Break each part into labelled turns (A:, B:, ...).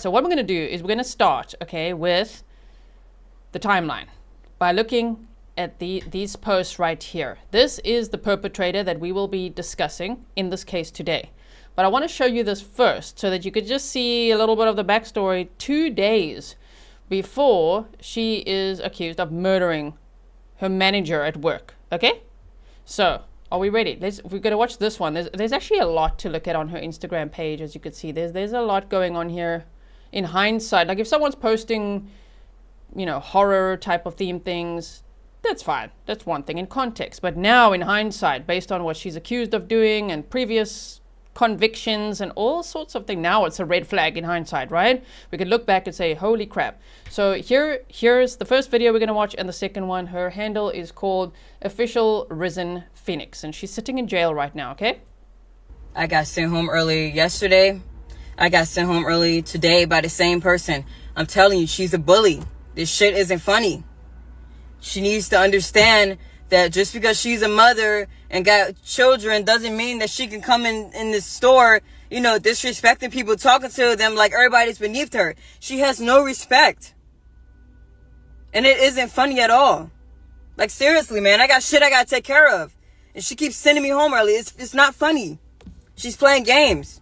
A: So what we're going to do is we're going to start, okay, with the timeline by looking at these posts right here. This is the perpetrator that we will be discussing in this case today. But I want to show you this first so that you could just see a little bit of the backstory 2 days before she is accused of murdering her manager at work, okay? So, are we ready? We're going to watch this one. There's actually a lot to look at on her Instagram page, as you could see. There's a lot going on here. In hindsight, like if someone's posting, you know, horror type of theme things, that's fine. That's one thing in context. But now in hindsight, based on what she's accused of doing and previous convictions and all sorts of things, now it's a red flag in hindsight, right? We could look back and say, holy crap. So here's the first video we're going to watch, and the second one. Her handle is called Official Risen Phoenix, and she's sitting in jail right now, okay?
B: I got sent home early yesterday. I got sent home early today by the same person. I'm telling you, she's a bully. This shit isn't funny. She needs to understand that just because she's a mother and got children doesn't mean that she can come in the store, you know, disrespecting people, talking to them like everybody's beneath her. She has no respect. And it isn't funny at all. Like, seriously, man, I got shit I gotta take care of. And she keeps sending me home early. It's not funny. She's playing games.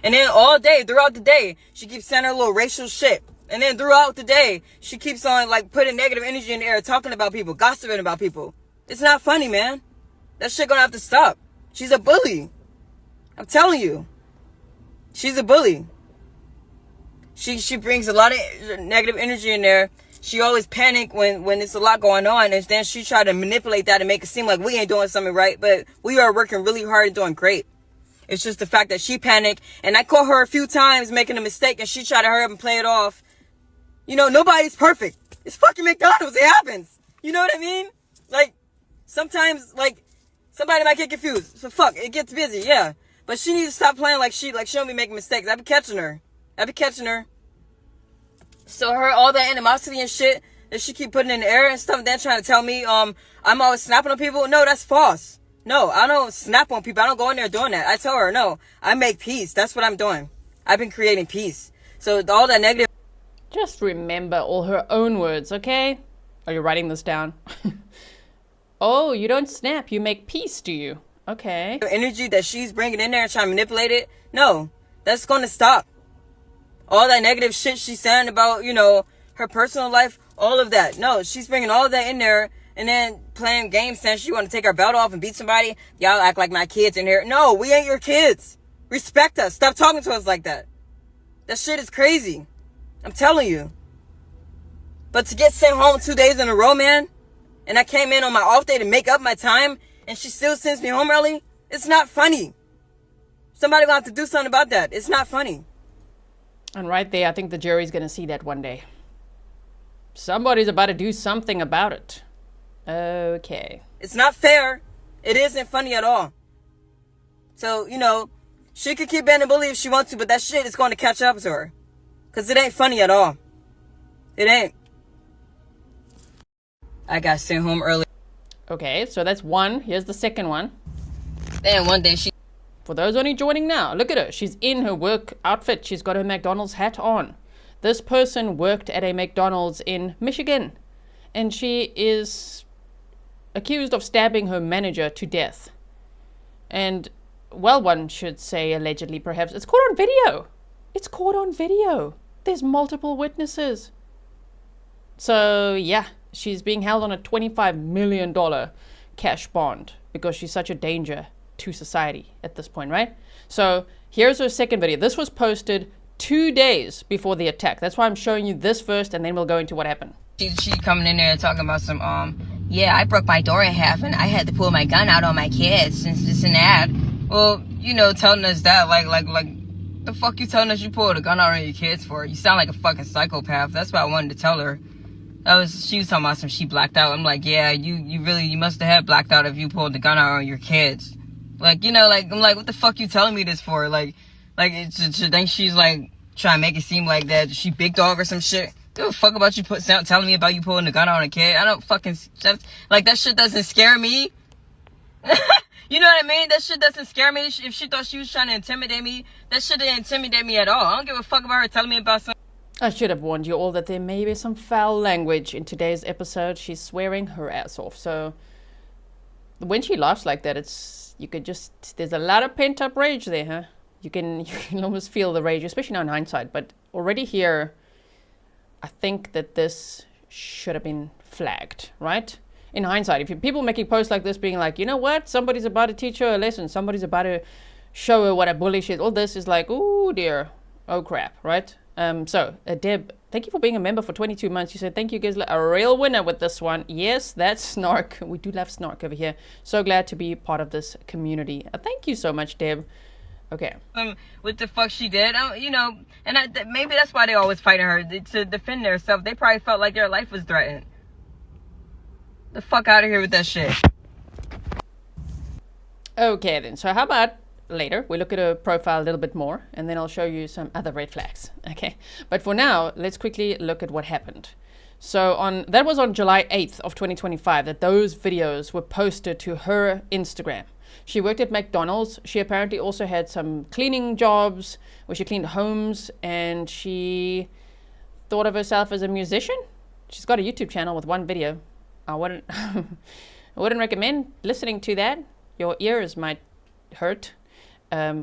B: And then all day, throughout the day, she keeps sending her little racial shit. And then throughout the day, she keeps on, like, putting negative energy in the air, talking about people, gossiping about people. It's not funny, man. That shit gonna have to stop. She's a bully. I'm telling you. She's a bully. She brings a lot of negative energy in there. She always panic when there's a lot going on. And then she try to manipulate that and make it seem like we ain't doing something right. But we are working really hard and doing great. It's just the fact that she panicked, and I caught her a few times making a mistake, and she tried to hurry up and play it off. You know, nobody's perfect. It's fucking McDonald's. It happens. You know what I mean? Like, sometimes, like, somebody might get confused. So fuck, it gets busy, yeah. But she needs to stop playing like she don't be making mistakes. I be catching her. So all that animosity and shit that she keep putting in the air and stuff, then trying to tell me, I'm always snapping on people. No, that's false. No, I don't snap on people. I don't go in there doing that. I tell her, no, I make peace. That's what I'm doing. I've been creating peace. So all that negative...
A: Just remember all her own words, okay? Are you writing this down? Oh, you don't snap. You make peace, do you? Okay.
B: The energy that she's bringing in there and trying to manipulate it, no, that's going to stop. All that negative shit she's saying about, you know, her personal life, all of that. No, she's bringing all of that in there. And then playing games saying she want to take our belt off and beat somebody. Y'all act like my kids in here. No, we ain't your kids. Respect us. Stop talking to us like that. That shit is crazy. I'm telling you. But to get sent home 2 days in a row, man, and I came in on my off day to make up my time, and she still sends me home early, it's not funny. Somebody gonna have to do something about that. It's not funny.
A: And right there, I think the jury's gonna see that one day. Somebody's about to do something about it. Okay.
B: It's not fair. It isn't funny at all. So, you know, she could keep being a bully if she wants to, but that shit is going to catch up to her. Because it ain't funny at all. It ain't. I got sent home early.
A: Okay, so that's one. Here's the second one.
B: Then one day she...
A: For those only joining now, look at her. She's in her work outfit. She's got her McDonald's hat on. This person worked at a McDonald's in Michigan. And she is accused of stabbing her manager to death. And, well, one should say allegedly, perhaps. It's caught on video. It's caught on video. There's multiple witnesses. So, yeah, she's being held on a $25 million cash bond because she's such a danger to society at this point, right? So, here's her second video. This was posted 2 days before the attack. That's why I'm showing you this first, and then we'll go into what happened.
B: She coming in there talking about some, yeah, I broke my door in half and I had to pull my gun out on my kids since this and that. Well, you know, telling us that, like, the fuck you telling us you pulled a gun out on your kids for? You sound like a fucking psychopath. That's what I wanted to tell her. She was talking about some she blacked out. I'm like, yeah, you must have had blacked out if you pulled the gun out on your kids. Like, you know, like, I'm like, what the fuck you telling me this for? Like, she think she's like trying to make it seem like that she big dog or some shit. Give a fuck about you telling me about you pulling the gun out on a kid. I don't fucking, like, that shit doesn't scare me. You know what I mean? That shit doesn't scare me. If she thought she was trying to intimidate me, that shit didn't intimidate me at all. I don't give a fuck about her telling me about something.
A: I should have warned you all that there may be some foul language in today's episode. She's swearing her ass off. So when she laughs like that, there's a lot of pent up rage there, huh? You can almost feel the rage, especially now in hindsight. But already here, I think that this should have been flagged, right? In hindsight, if people making posts like this being like, you know what, somebody's about to teach her a lesson, somebody's about to show her what a bully she is, all this is like, oh dear, oh crap, right? So, Deb, thank you for being a member for 22 months. You said, thank you, Grizzly, a real winner with this one. Yes, that's Snark. We do love Snark over here. So glad to be part of this community. Thank you so much, Deb. Okay.
B: What the fuck she did, and maybe that's why they always fighting her, to defend themselves. They probably felt like their life was threatened. The fuck out of here with that shit.
A: Okay then, so how about later we look at her profile a little bit more, and then I'll show you some other red flags, okay? But for now, let's quickly look at what happened. So that was on July 8th of 2025 that those videos were posted to her Instagram. She worked at McDonald's. She apparently also had some cleaning jobs where she cleaned homes, and she thought of herself as a musician. She's got a YouTube channel with one video. I wouldn't recommend listening to that. Your ears might hurt.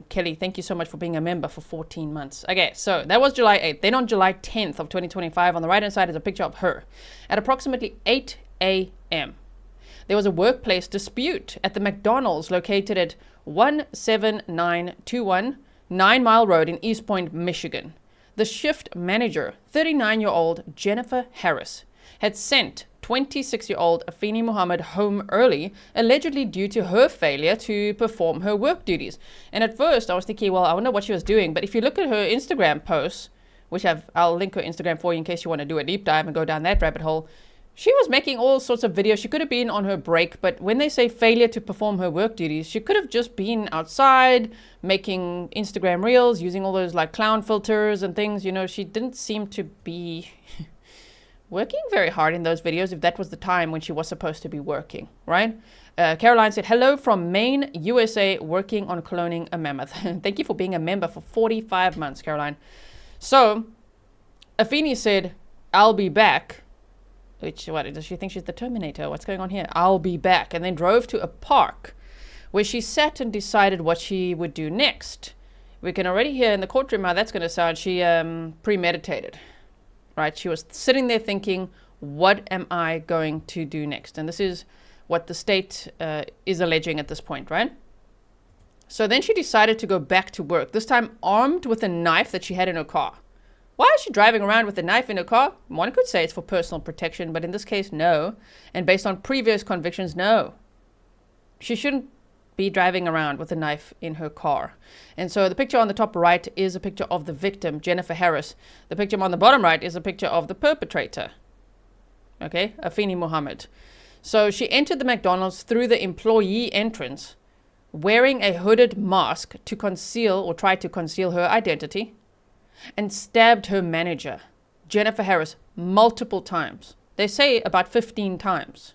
A: Kelly, thank you so much for being a member for 14 months. Okay, so that was July 8th. Then on July 10th of 2025, on the right-hand side is a picture of her. At approximately 8 a.m., there was a workplace dispute at the McDonald's located at 17921 9 Mile Road in Eastpointe, Michigan. The shift manager, 39-year-old Jennifer Harris, had sent 26-year-old Afeni Muhammad home early, allegedly due to her failure to perform her work duties. And at first I was thinking, well, I wonder what she was doing. But if you look at her Instagram posts, which I'll link her Instagram for you in case you want to do a deep dive and go down that rabbit hole, she was making all sorts of videos. She could have been on her break, but when they say failure to perform her work duties, she could have just been outside making Instagram reels, using all those like clown filters and things. You know, she didn't seem to be working very hard in those videos, if that was the time when she was supposed to be working, right? Caroline said, hello from Maine, USA, working on cloning a mammoth. Thank you for being a member for 45 months, Caroline. So, Afeni said, I'll be back. What, does she think she's the Terminator? What's going on here? I'll be back. And then drove to a park where she sat and decided what she would do next. We can already hear in the courtroom how that's going to sound. She premeditated. Right? She was sitting there thinking, what am I going to do next? And this is what the state is alleging at this point, right? So then she decided to go back to work, this time armed with a knife that she had in her car. Why is she driving around with a knife in her car? One could say it's for personal protection, but in this case, no. And based on previous convictions, no. She shouldn't be driving around with a knife in her car. And so the picture on the top right is a picture of the victim, Jennifer Harris. The picture on the bottom right is a picture of the perpetrator, okay, Afeni Muhammad. So she entered the McDonald's through the employee entrance, wearing a hooded mask to conceal or try to conceal her identity, and stabbed her manager, Jennifer Harris, multiple times. They say about 15 times.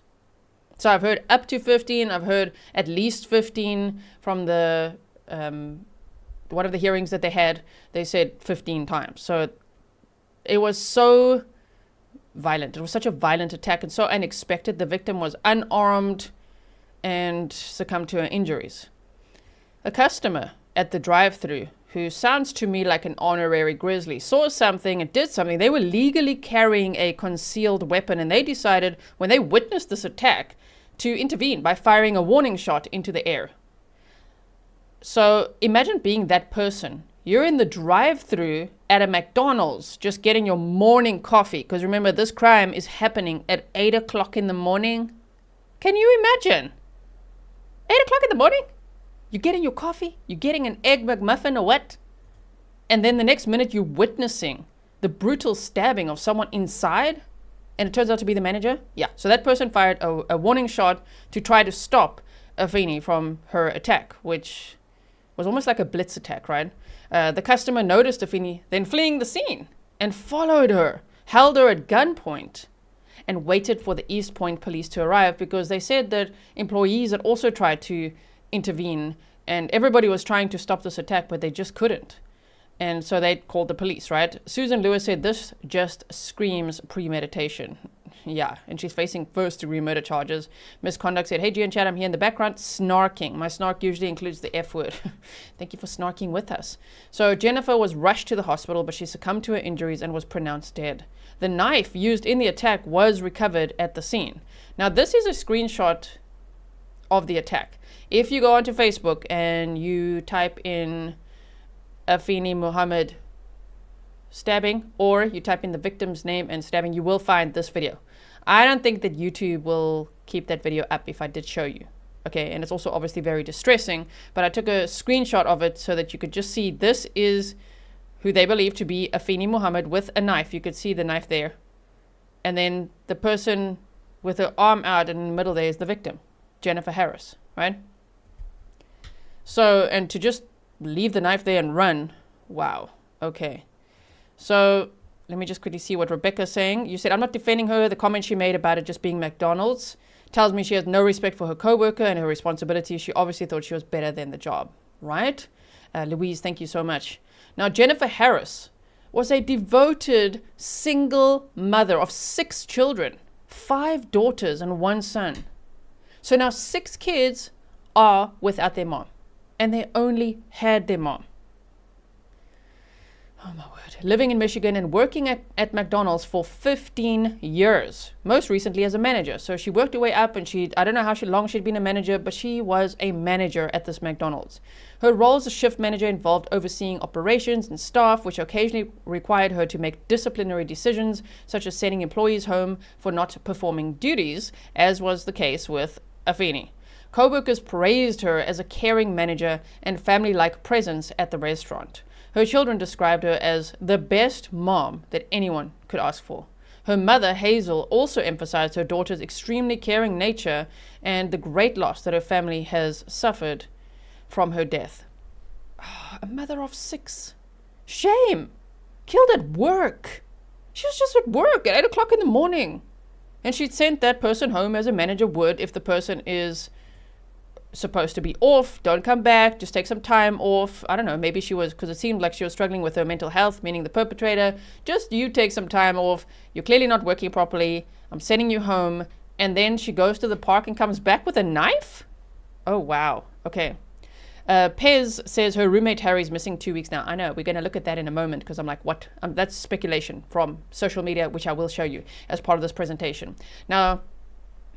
A: So I've heard up to 15. I've heard at least 15 from the one of the hearings that they had. They said 15 times. So it was so violent. It was such a violent attack and so unexpected. The victim was unarmed and succumbed to her injuries. A customer at the drive-thru, who sounds to me like an honorary Grizzly, saw something and did something. They were legally carrying a concealed weapon, and they decided, when they witnessed this attack, to intervene by firing a warning shot into the air. So imagine being that person. You're in the drive-thru at a McDonald's just getting your morning coffee, because remember, this crime is happening at 8 o'clock in the morning. Can you imagine? 8 o'clock in the morning? You're getting your coffee, you're getting an egg McMuffin or what? And then the next minute you're witnessing the brutal stabbing of someone inside, and it turns out to be the manager? Yeah, so that person fired a warning shot to try to stop Afeni from her attack, which was almost like a blitz attack, right? The customer noticed Afeni then fleeing the scene and followed her, held her at gunpoint, and waited for the Eastpointe police to arrive, because they said that employees had also tried to intervene and everybody was trying to stop this attack, but they just couldn't. And so they called the police, right? Susan Lewis said, this just screams premeditation. Yeah, and she's facing first-degree murder charges. Misconduct said, hey, G and Chat, I'm here in the background snarking. My snark usually includes the F word. Thank you for snarking with us. So Jennifer was rushed to the hospital, but she succumbed to her injuries and was pronounced dead. The knife used in the attack was recovered at the scene. Now, this is a screenshot of the attack. If you go onto Facebook and you type in Afeni Muhammad stabbing, or you type in the victim's name and stabbing, you will find this video. I don't think that YouTube will keep that video up if I did show you. Okay, and it's also obviously very distressing, but I took a screenshot of it so that you could just see this is who they believe to be Afeni Muhammad with a knife. You could see the knife there. And then the person with her arm out in the middle there is the victim, Jennifer Harris, right? So, and to just leave the knife there and run, wow, okay. So let me just quickly see what Rebecca's saying. You said, I'm not defending her. The comment she made about it just being McDonald's tells me she has no respect for her co-worker and her responsibilities. She obviously thought she was better than the job, right? Louise, thank you so much. Now, Jennifer Harris was a devoted single mother of 6 children, 5 daughters and 1 son. So now 6 kids are without their mom, and they only had their mom. Oh my word. Living in Michigan and working at McDonald's for 15 years, most recently as a manager. So she worked her way up, and I don't know how long she'd been a manager, but she was a manager at this McDonald's. Her role as a shift manager involved overseeing operations and staff, which occasionally required her to make disciplinary decisions, such as sending employees home for not performing duties, as was the case with Afeni. Co-workers praised her as a caring manager and family-like presence at the restaurant. Her children described her as the best mom that anyone could ask for. Her mother, Hazel, also emphasized her daughter's extremely caring nature and the great loss that her family has suffered from her death. Oh, a mother of 6. Shame. Killed at work. She was just at work at 8 o'clock in the morning. And she'd sent that person home as a manager would if the person is supposed to be off, don't come back, just take some time off. I don't know, maybe she was, because it seemed like she was struggling with her mental health, meaning the perpetrator. Just you take some time off. You're clearly not working properly. I'm sending you home. And then she goes to the park and comes back with a knife? Oh, wow. Okay. Pez says her roommate Harry's missing 2 weeks now. I know, we're going to look at that in a moment because I'm like, what? That's speculation from social media, which I will show you as part of this presentation. Now,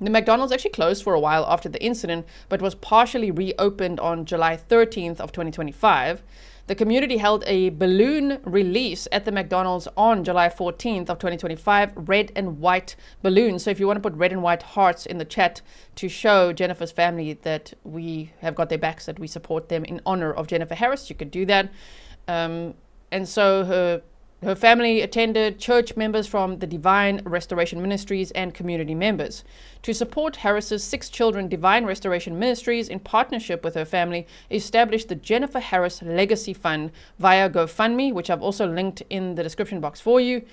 A: the McDonald's actually closed for a while after the incident, but was partially reopened on July 13th of 2025. The community held a balloon release at the McDonald's on July 14th of 2025, red and white balloons. So if you want to put red and white hearts in the chat to show Jennifer's family that we have got their backs, that we support them in honor of Jennifer Harris, you could do that. And so her family attended, church members from the Divine Restoration Ministries and community members. To support Harris's 6 children, Divine Restoration Ministries, in partnership with her family, established the Jennifer Harris Legacy Fund via GoFundMe, which I've also linked in the description box for you.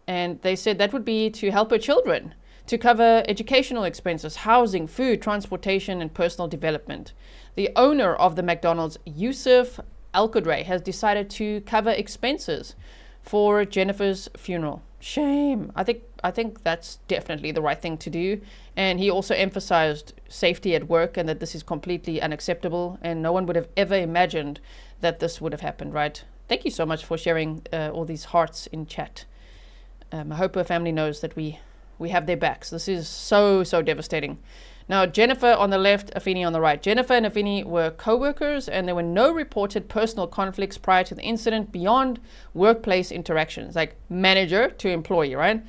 A: And they said that would be to help her children, to cover educational expenses, housing, food, transportation, and personal development. The owner of the McDonald's, Yusuf Al-Qudray, has decided to cover expenses for Jennifer's funeral. Shame. I think that's definitely the right thing to do. And he also emphasized safety at work and that this is completely unacceptable and no one would have ever imagined that this would have happened, right? Thank you so much for sharing all these hearts in chat. I hope her family knows that we have their backs. This is so devastating. Now, Jennifer on the left, Afeni on the right. Jennifer and Afeni were co-workers, and there were no reported personal conflicts prior to the incident beyond workplace interactions, like manager to employee, right?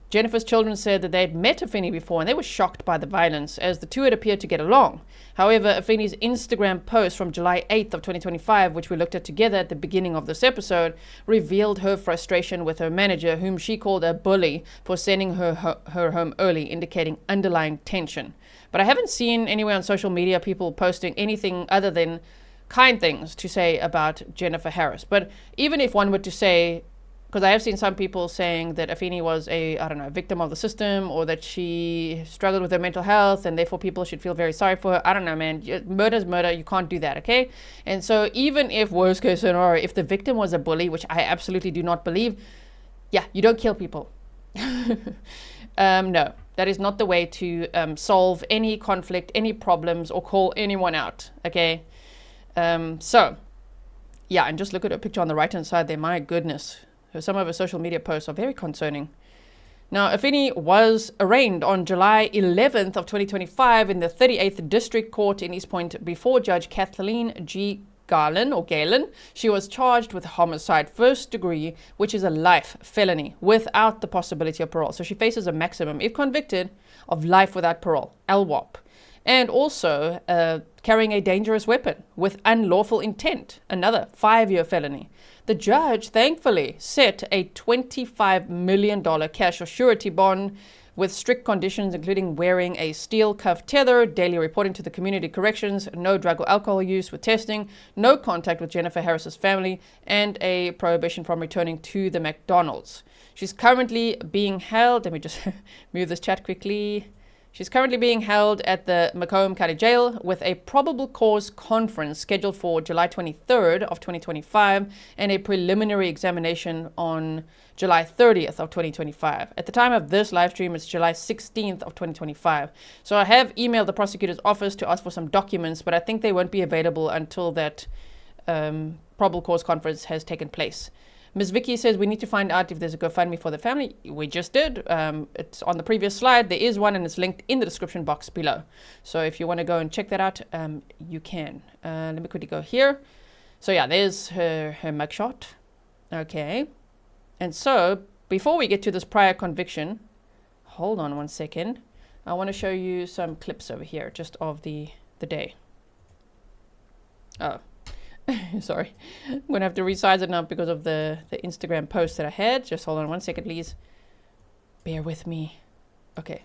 A: Jennifer's children said that they had met Afeni before, and they were shocked by the violence, as the two had appeared to get along. However, Afeni's Instagram post from July 8th of 2025, which we looked at together at the beginning of this episode, revealed her frustration with her manager, whom she called a bully, for sending her home early, indicating underlying tension. But I haven't seen anywhere on social media people posting anything other than kind things to say about Jennifer Harris. But even if one were to say because I have seen some people saying that Afeni was a, I don't know, victim of the system, or that she struggled with her mental health and therefore people should feel very sorry for her. I don't know, man. Murder's murder. You can't do that, okay? And so even if, worst case scenario, if the victim was a bully, which I absolutely do not believe, yeah, you don't kill people. No, that is not the way to solve any conflict, any problems, or call anyone out, okay? So, yeah, and just look at her picture on the right-hand side there. My goodness. Some of her social media posts are very concerning. Now, Afeni was arraigned on July 11th of 2025 in the 38th District Court in Eastpointe before Judge Kathleen G. Galen. She was charged with homicide first degree, which is a life felony without the possibility of parole. So she faces a maximum, if convicted, of life without parole, LWOP. And also carrying a dangerous weapon with unlawful intent, another 5-year felony. The judge thankfully set a $25 million cash or surety bond with strict conditions, including wearing a steel cuff tether, daily reporting to the community corrections, no drug or alcohol use with testing, no contact with Jennifer Harris's family, and a prohibition from returning to the McDonald's. She's currently being held, let me just move this chat quickly. She's currently being held at the Macomb County Jail with a probable cause conference scheduled for July 23rd of 2025 and a preliminary examination on July 30th of 2025. At the time of this live stream, it's July 16th of 2025. So I have emailed the prosecutor's office to ask for some documents, but I think they won't be available until that probable cause conference has taken place. Ms. Vicky says we need to find out if there's a GoFundMe for the family. We just did. It's on the previous slide. There is one and it's linked in the description box below. So if you want to go and check that out, you can. Let me quickly go here. So yeah, there's her mugshot. Okay. And so before we get to this prior conviction, hold on one second. I want to show you some clips over here just of the day. Oh. Sorry, I'm gonna have to resize it now because of the Instagram post that I had. Just hold on one second, please. Bear with me. Okay.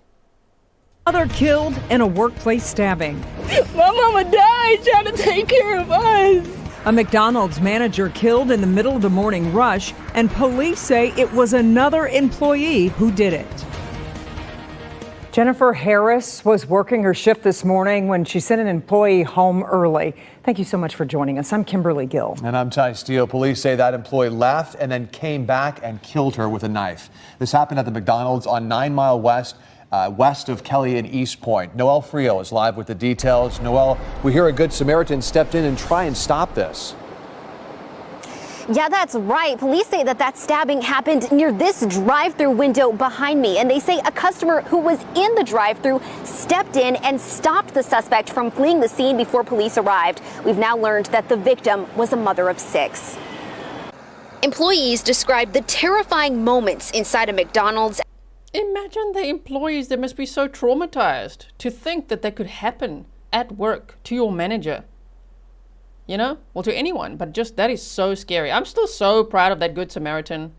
C: Mother killed in a workplace stabbing.
D: My mama died trying to take care of us.
C: A McDonald's manager killed in the middle of the morning rush, and police say it was another employee who did it.
E: Jennifer Harris was working her shift this morning when she sent an employee home early. Thank you so much for joining us. I'm Kimberly Gill.
F: And I'm Ty Steele. Police say that employee left and then came back and killed her with a knife. This happened at the McDonald's on 9 Mile West, west of Kelly and Eastpointe. Noelle Frio is live with the details. Noelle, we hear a Good Samaritan stepped in and try and stop this.
G: Yeah, that's right. Police say that stabbing happened near this drive-through window behind me. And they say a customer who was in the drive-through stepped in and stopped the suspect from fleeing the scene before police arrived. We've now learned that the victim was a mother of 6. Employees described the terrifying moments inside a McDonald's.
A: Imagine the employees, they must be so traumatized to think that that could happen at work to your manager. You know, well, to anyone, but just that is so scary. I'm still so proud of that Good Samaritan.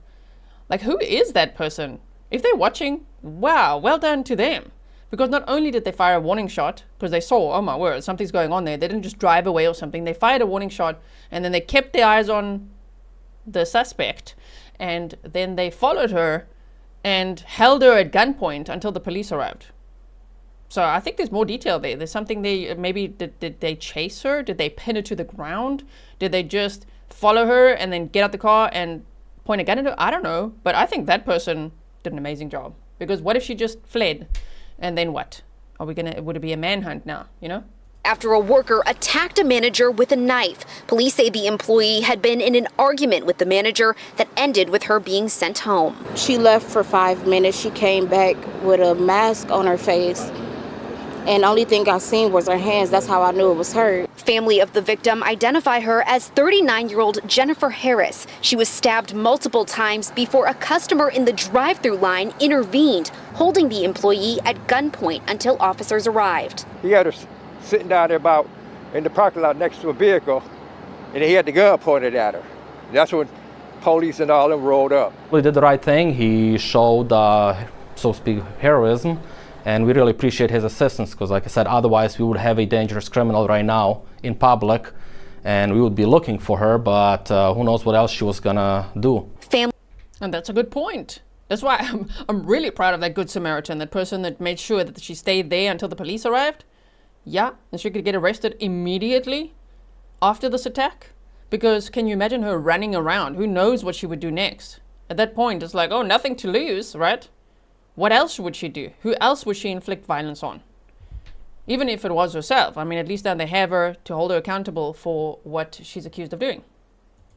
A: Like, who is that person? If they're watching, wow, well done to them. Because not only did they fire a warning shot, because they saw, oh my word, something's going on there. They didn't just drive away or something. They fired a warning shot and then they kept their eyes on the suspect. And then they followed her and held her at gunpoint until the police arrived. So I think there's more detail there. There's something they, maybe did they chase her? Did they pin her to the ground? Did they just follow her and then get out the car and point a gun at her? I don't know. But I think that person did an amazing job. Because what if she just fled? And then what? Would it be a manhunt now, you know?
G: After a worker attacked a manager with a knife. Police say the employee had been in an argument with the manager that ended with her being sent home.
D: She left for 5 minutes. She came back with a mask on her face. And the only thing I seen was her hands. That's how I knew it was her.
G: Family of the victim identify her as 39-year-old Jennifer Harris. She was stabbed multiple times before a customer in the drive-thru line intervened, holding the employee at gunpoint until officers arrived.
H: He had her sitting down there in the parking lot next to a vehicle, and he had the gun pointed at her. That's when police and all them rolled up.
I: He did the right thing. He showed, so to speak, heroism. And we really appreciate his assistance because, like I said, otherwise we would have a dangerous criminal right now in public and we would be looking for her, but who knows what else she was gonna do.
A: And that's a good point. That's why I'm really proud of that Good Samaritan, that person that made sure that she stayed there until the police arrived. Yeah, and she could get arrested immediately after this attack. Because can you imagine her running around? Who knows what she would do next? At that point, it's like, oh, nothing to lose, right? What else would she do? Who else would she inflict violence on? Even if it was herself. I mean, at least then they have her to hold her accountable for what she's accused of doing.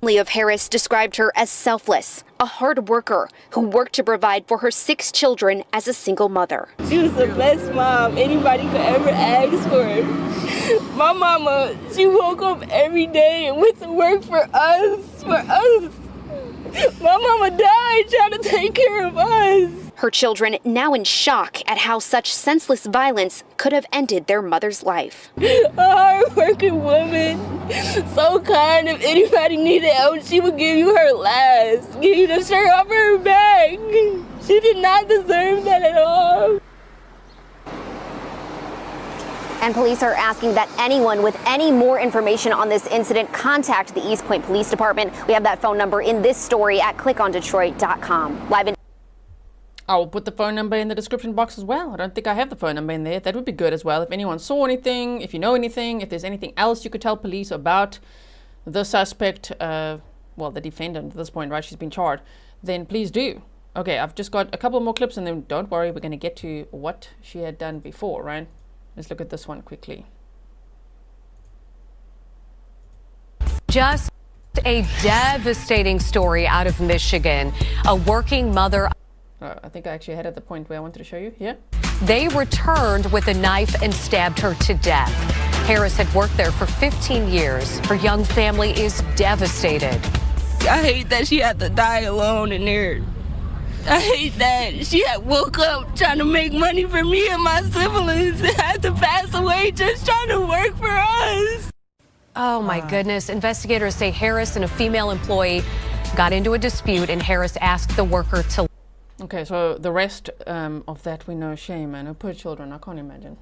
G: Of Harris described her as selfless, a hard worker who worked to provide for her 6 children as a single mother.
J: She was the best mom anybody could ever ask for. My mama, she woke up every day and went to work for us. My mama died trying to take care of us.
G: Her children now in shock at how such senseless violence could have ended their mother's life.
J: A hard-working woman, so kind. If anybody needed help, she would give you her last, give you the shirt off her back. She did not deserve that at all.
G: And police are asking that anyone with any more information on this incident contact the Eastpointe Police Department. We have that phone number in this story at clickondetroit.com. Live in
A: I will put the phone number in the description box as well. I don't think I have the phone number in there. That would be good as well. If anyone saw anything, if you know anything, if there's anything else you could tell police about the suspect, well, the defendant at this point, right? She's been charged. Then please do. Okay, I've just got a couple more clips and then don't worry, we're going to get to what she had done before, right? Let's look at this one quickly.
K: Just a devastating story out of Michigan. A working mother.
A: I think I actually had at the point where I wanted to show you here.
K: They returned with a knife and stabbed her to death. Harris had worked there for 15 years. Her young family is devastated.
J: I hate that she had to die alone in there. I hate that she had woke up trying to make money for me and my siblings and had to pass away just trying to work for us.
K: Oh my goodness. Investigators say Harris and a female employee got into a dispute and Harris asked the worker to.
A: Okay, so the rest of that we know. Shame, and poor children, I can't imagine.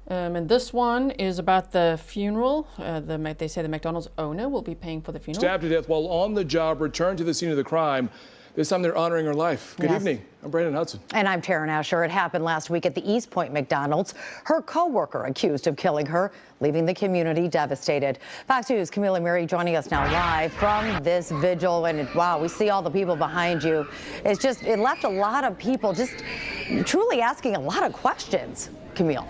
A: And this one is about the funeral. They say the McDonald's owner will be paying for the funeral.
L: Stabbed to death while on the job, returned to the scene of the crime. This time they're honoring her life. Good evening. I'm Brandon Hudson.
M: And I'm Taryn Asher. It happened last week at the Eastpointe McDonald's. Her co-worker accused of killing her, leaving the community devastated. Fox News' Camila Mary joining us now live from this vigil. And wow, we see all the people behind you. It's just, it left a lot of people just truly asking a lot of questions, Camille.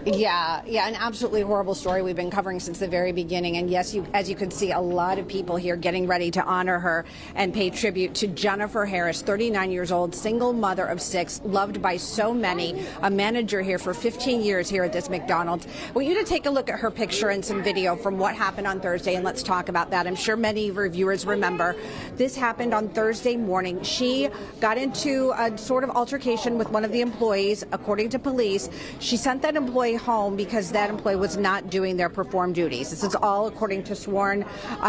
N: Yeah, an absolutely horrible story we've been covering since the very beginning. And yes, as you can see, a lot of people here getting ready to honor her and pay tribute to Jennifer Harris, 39 years old, single mother of 6, loved by so many, a manager here for 15 years here at this McDonald's. I want you to take a look at her picture and some video from what happened on Thursday, and let's talk about that. I'm sure many of our viewers remember this happened on Thursday morning. She got into a sort of altercation with one of the employees. According to police, she sent that employee home because that employee was not doing their performed duties. This is all according to sworn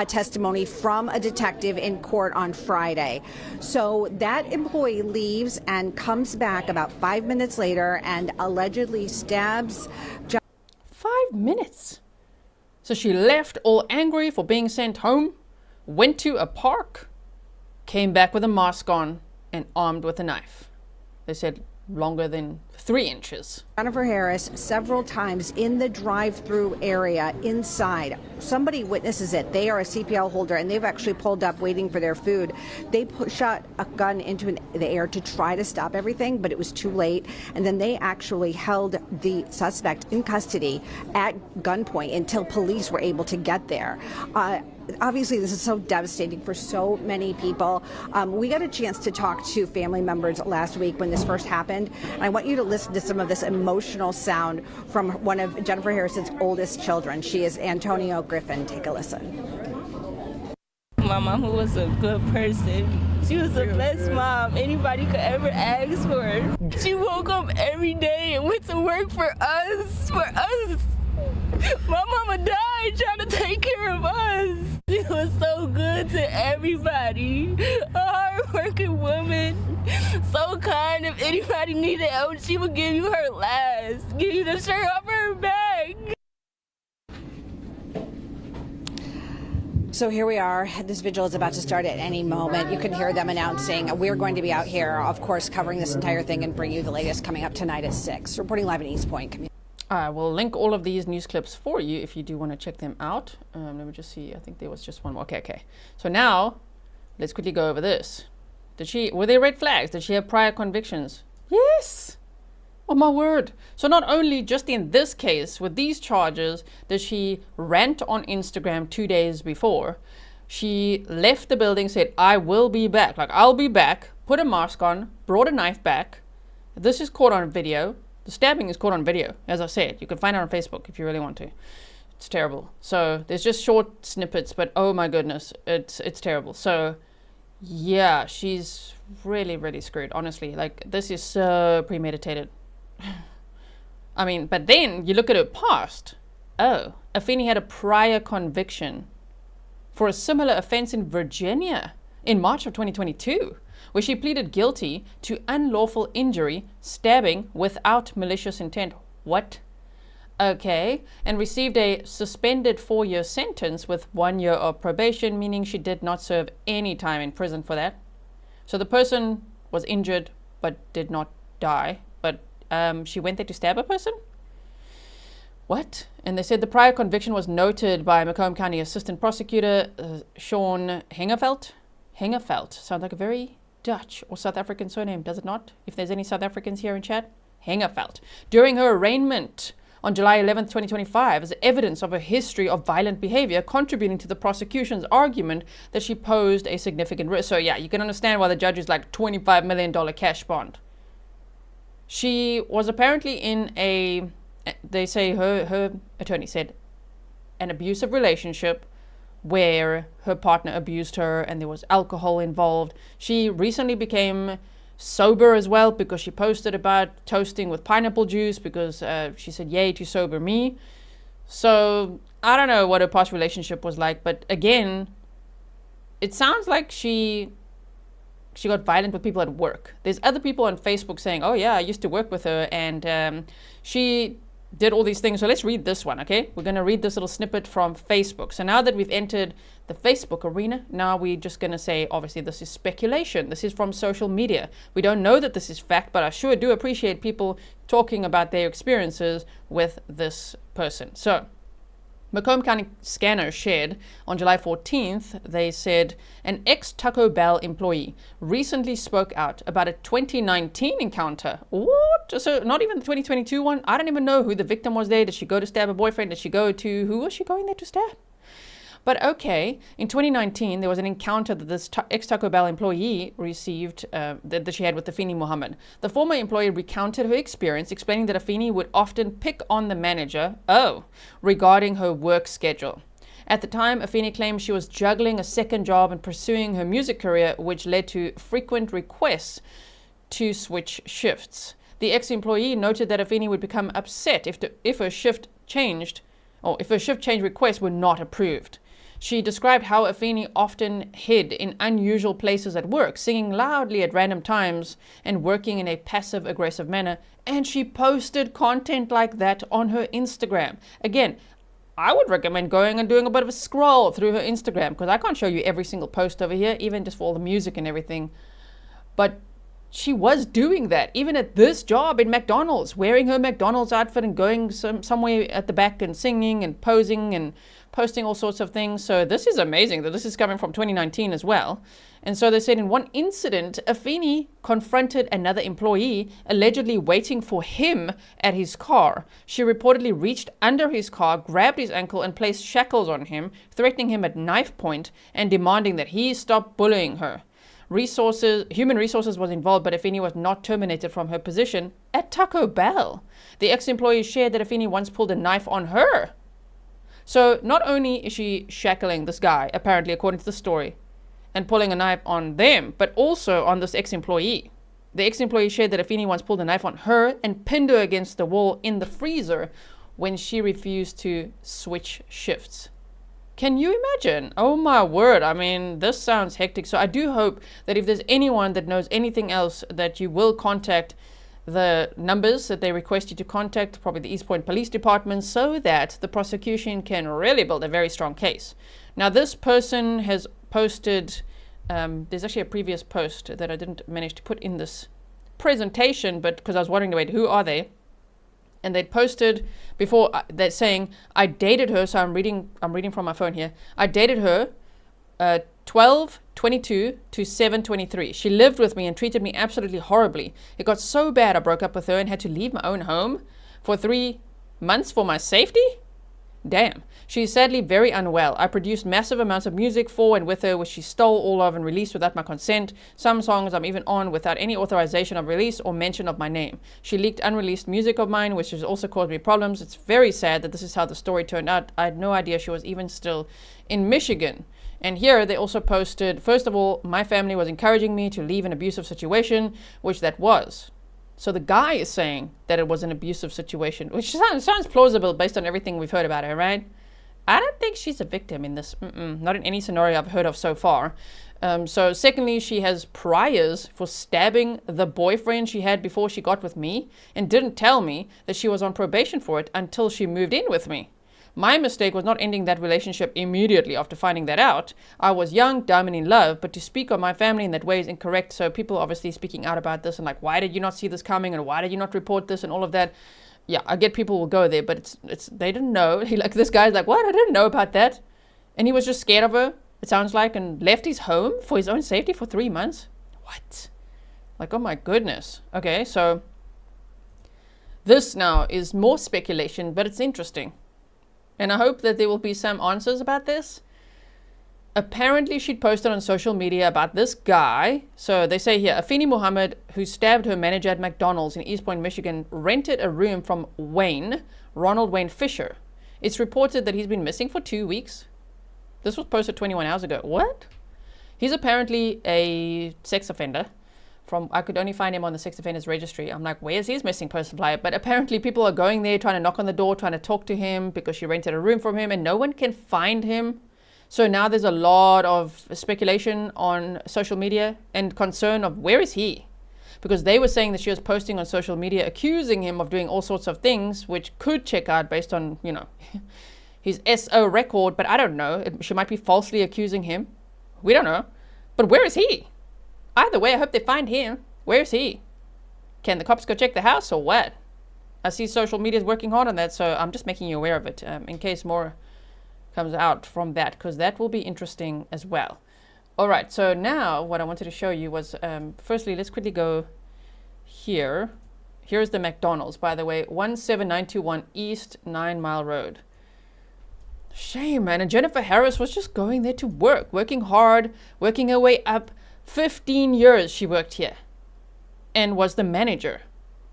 N: testimony from a detective in court on Friday. So that employee leaves and comes back about 5 minutes later and allegedly stabs.
A: 5 minutes? So she left all angry for being sent home, went to a park, came back with a mask on and armed with a knife. They said longer than 3 inches.
N: Jennifer Harris several times in the drive-through area inside. Somebody witnesses it. They are a CPL holder and they've actually pulled up waiting for their food. They shot a gun into the air to try to stop everything, but it was too late. And then they actually held the suspect in custody at gunpoint until police were able to get there. Obviously, this is so devastating for so many people. We got a chance to talk to family members last week when this first happened. And I want you to listen to some of this emotional sound from one of Jennifer Harris's oldest children. She is Antonio Griffin. Take a listen.
J: My mom was a good person. She was the best mom anybody could ever ask for. She woke up every day and went to work for us. My mama died trying to take care of us. She was so good to everybody. A hard-working woman, so kind. If anybody needed help, she would give you her last, give you the shirt off her back.
N: So here we are. This vigil is about to start at any moment. You can hear them announcing we're going to be out here, of course, covering this entire thing and bring you the latest coming up tonight at 6. Reporting live in Eastpointe.
A: I will link all of these news clips for you if you do want to check them out. Let me just see. I think there was just one more. Okay. So now, let's quickly go over this. Were there red flags? Did she have prior convictions? Yes! Oh my word. So not only just in this case, with these charges, did she rant on Instagram 2 days before, she left the building, said, I will be back. Like, I'll be back, put a mask on, brought a knife back. This is caught on video. The stabbing is caught on video, as I said. You can find it on Facebook if you really want to. It's terrible. So there's just short snippets, but oh my goodness, it's terrible. So yeah, she's really, really screwed, honestly. Like, this is so premeditated. I mean, but then you look at her past. Oh, Afeni had a prior conviction for a similar offense in Virginia in March of 2022, where she pleaded guilty to unlawful injury, stabbing without malicious intent. What? Okay, and received a suspended 4-year sentence with 1 year of probation, meaning she did not serve any time in prison for that. So the person was injured but did not die, but she went there to stab a person? What? And they said the prior conviction was noted by Macomb County Assistant Prosecutor Sean Hengeveld. Hengeveld sounds like a very Dutch or South African surname, does it not? If there's any South Africans here in chat. Hengeveld. During her arraignment on July 11th, 2025, as evidence of a history of violent behavior contributing to the prosecution's argument that she posed a significant risk. So yeah, you can understand why the judge is like $25 million cash bond. She was apparently in a, they say her attorney said, an abusive relationship where her partner abused her and there was alcohol involved. She recently became sober as well because she posted about toasting with pineapple juice because she said, yay to sober me. So I don't know what her past relationship was like, but again, it sounds like she got violent with people at work. There's other people on Facebook saying, oh yeah, I used to work with her and she did all these things. So let's read this one, okay? We're going to read this little snippet from Facebook. So now that we've entered the Facebook arena, now we're just going to say, obviously, this is speculation. This is from social media. We don't know that this is fact, but I sure do appreciate people talking about their experiences with this person. So Macomb County Scanner shared on July 14th, they said an ex-Taco Bell employee recently spoke out about a 2019 encounter. What? So not even the 2022 one? I don't even know who the victim was there. Did she go to stab a boyfriend? Did she go to, who was she going there to stab? But okay, in 2019, there was an encounter that this ex-Taco Bell employee received, that she had with Afeni Muhammad. The former employee recounted her experience, explaining that Afeni would often pick on the manager, regarding her work schedule. At the time, Afeni claimed she was juggling a second job and pursuing her music career, which led to frequent requests to switch shifts. The ex-employee noted that Afeni would become upset if her shift change requests were not approved. She described how Afeni often hid in unusual places at work, singing loudly at random times and working in a passive-aggressive manner, and she posted content like that on her Instagram. Again, I would recommend going and doing a bit of a scroll through her Instagram because I can't show you every single post over here, even just for all the music and everything. But she was doing that, even at this job in McDonald's, wearing her McDonald's outfit and going somewhere at the back and singing and posing and posting all sorts of things. So this is amazing that this is coming from 2019 as well. And so they said in one incident, Afeni confronted another employee allegedly waiting for him at his car. She reportedly reached under his car, grabbed his ankle and placed shackles on him, threatening him at knife point and demanding that he stop bullying her. Human resources was involved, but Afeni was not terminated from her position at Taco Bell. The ex-employee shared that Afeni once pulled a knife on her. So not only is she shackling this guy, apparently according to the story, and pulling a knife on them, but also on this ex-employee. The ex-employee shared that Afeni once pulled a knife on her and pinned her against the wall in the freezer when she refused to switch shifts. Can you imagine? Oh my word. I mean, this sounds hectic. So I do hope that if there's anyone that knows anything else, that you will contact the numbers that they request you to contact, probably the Eastpointe Police Department, so that the prosecution can really build a very strong case. Now, this person has posted, there's actually a previous post that I didn't manage to put in this presentation, but because I was wondering, wait, who are they? And they'd posted before that saying, I dated her, so I'm reading from my phone here. I dated her 12/22 to 7/23. She lived with me and treated me absolutely horribly. It got so bad I broke up with her and had to leave my own home for 3 months for my safety? Damn. She is sadly very unwell. I produced massive amounts of music for and with her, which she stole all of and released without my consent. Some songs I'm even on without any authorization of release or mention of my name. She leaked unreleased music of mine, which has also caused me problems. It's very sad that this is how the story turned out. I had no idea she was even still in Michigan. And here they also posted, first of all, my family was encouraging me to leave an abusive situation, which that was. So the guy is saying that it was an abusive situation, which sounds plausible based on everything we've heard about her, right? I don't think she's a victim in this. Not in any scenario I've heard of so far. So secondly, she has priors for stabbing the boyfriend she had before she got with me and didn't tell me that she was on probation for it until she moved in with me. My mistake was not ending that relationship immediately after finding that out. I was young, dumb, and in love, but to speak of my family in that way is incorrect. So people obviously speaking out about this and like, why did you not see this coming and why did you not report this and all of that? Yeah, I get people will go there, but it's they didn't know. This guy's like, what? I didn't know about that. And he was just scared of her, it sounds like, and left his home for his own safety for 3 months. What? Like, oh my goodness. Okay, so this now is more speculation, but it's interesting. And I hope that there will be some answers about this. Apparently, she'd posted on social media about this guy. So they say here, Afeni Muhammad, who stabbed her manager at McDonald's in Eastpointe, Michigan, rented a room from Ronald Wayne Fisher. It's reported that he's been missing for 2 weeks. This was posted 21 hours ago. What? He's apparently a sex offender. I could only find him on the sex offenders registry. I'm like, where's his missing person flyer? But apparently people are going there, trying to knock on the door, trying to talk to him because she rented a room from him and no one can find him. So now there's a lot of speculation on social media and concern of where is he? Because they were saying that she was posting on social media accusing him of doing all sorts of things, which could check out based on, his SO record. But I don't know. She might be falsely accusing him. We don't know. But where is he? Either way, I hope they find him. Where's he? Can the cops go check the house or what? I see social media is working hard on that, so I'm just making you aware of it in case more comes out from that, because that will be interesting as well. All right, so now what I wanted to show you was, firstly, let's quickly go here. Here's the McDonald's, by the way, 17921 East 9 Mile Road. Shame, man. And Jennifer Harris was just going there to work, working hard, working her way up. 15 years she worked here and was the manager